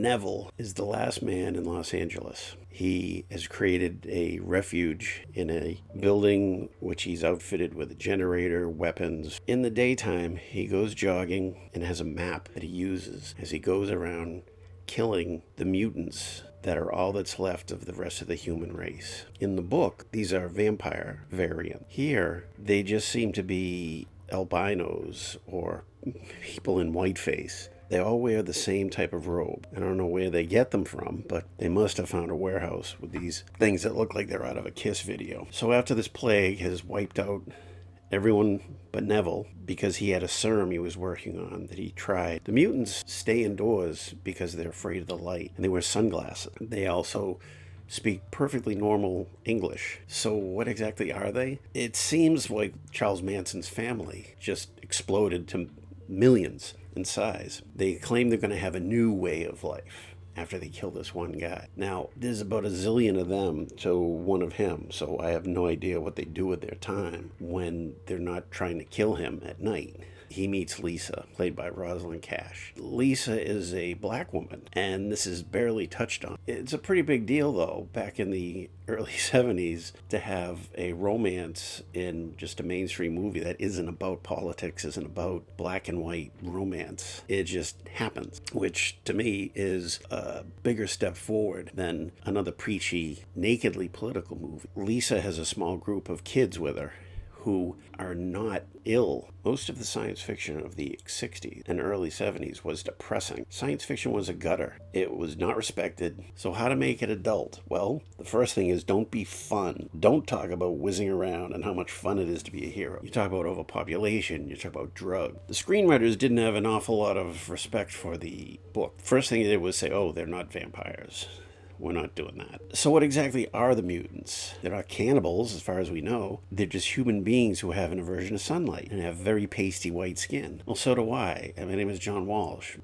Neville is the last man in Los Angeles. He has created a refuge in a building which he's outfitted with a generator, weapons. In the daytime, he goes jogging and has a map that he uses as he goes around killing the mutants that are all that's left of the rest of the human race. In the book, these are vampire variants. Here, they just seem to be albinos or people in whiteface. They all wear the same type of robe. I don't know where they get them from, but they must have found a warehouse with these things that look like they're out of a Kiss video. So after this plague has wiped out everyone but Neville, because he had a serum he was working on that he tried, the mutants stay indoors because they're afraid of the light, and they wear sunglasses. They also speak perfectly normal English. So what exactly are they? It seems like Charles Manson's family just exploded to millions in size. They claim they're going to have a new way of life after they kill this one guy. Now, there's about a zillion of them to one of him, so I have no idea what they do with their time when they're not trying to kill him at night. He meets Lisa, played by Rosalind Cash. Lisa is a black woman, and this is barely touched on. It's a pretty big deal, though, back in the early 70s, to have a romance in just a mainstream movie that isn't about politics, isn't about black and white romance. It just happens, which to me is a bigger step forward than another preachy, nakedly political movie. Lisa has a small group of kids with her who are not ill. Most of the science fiction of the 60s and early 70s was depressing. Science fiction was a gutter. It was not respected. So how to make it adult? Well, the first thing is don't be fun. Don't talk about whizzing around and how much fun it is to be a hero. You talk about overpopulation. You talk about drugs. The screenwriters didn't have an awful lot of respect for the book. First thing they did was say, oh, they're not vampires. We're not doing that. So what exactly are the mutants? They're not cannibals, as far as we know. They're just human beings who have an aversion to sunlight and have very pasty white skin. Well, so do I. My name is John Walsh.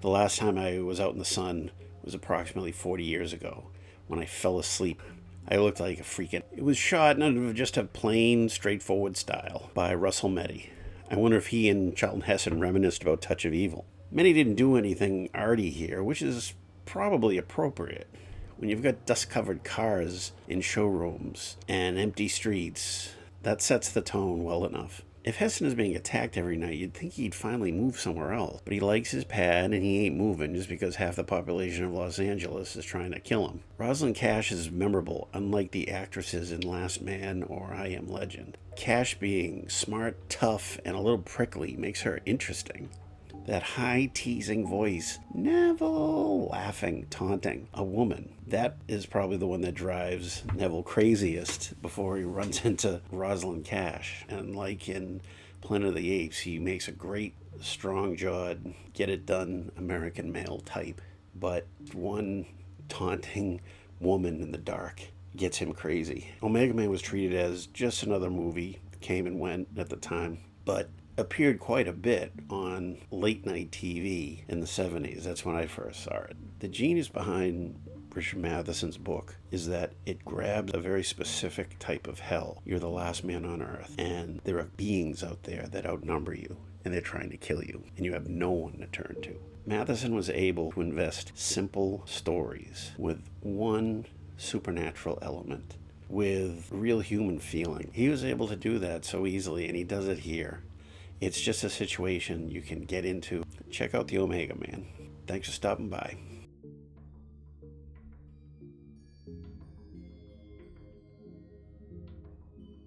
The last time I was out in the sun was approximately 40 years ago when I fell asleep. I looked like a freaking... It was shot in just a plain, straightforward style by Russell Meddy. I wonder if he and Charlton Heston reminisced about Touch of Evil. Meddy didn't do anything arty here, which is probably appropriate. When you've got dust-covered cars in showrooms and empty streets, that sets the tone well enough. If Heston is being attacked every night, you'd think he'd finally move somewhere else. But he likes his pad and he ain't moving just because half the population of Los Angeles is trying to kill him. Rosalind Cash is memorable, unlike the actresses in Last Man or I Am Legend. Cash being smart, tough, and a little prickly makes her interesting. That high teasing voice, Neville, laughing, taunting, a woman. That is probably the one that drives Neville craziest before he runs into Rosalind Cash. And like in Planet of the Apes, he makes a great, strong-jawed, get-it-done American male type. But one taunting woman in the dark gets him crazy. Omega Man was treated as just another movie, came and went at the time, but appeared quite a bit on late night TV in the 70s. That's when I first saw it. The genius behind Richard Matheson's book is that it grabs a very specific type of hell. You're the last man on earth, and there are beings out there that outnumber you, and they're trying to kill you, and you have no one to turn to. Matheson was able to invest simple stories with one supernatural element, with real human feeling. He was able to do that so easily, and he does it here. It's just a situation you can get into. Check out the Omega Man. Thanks for stopping by.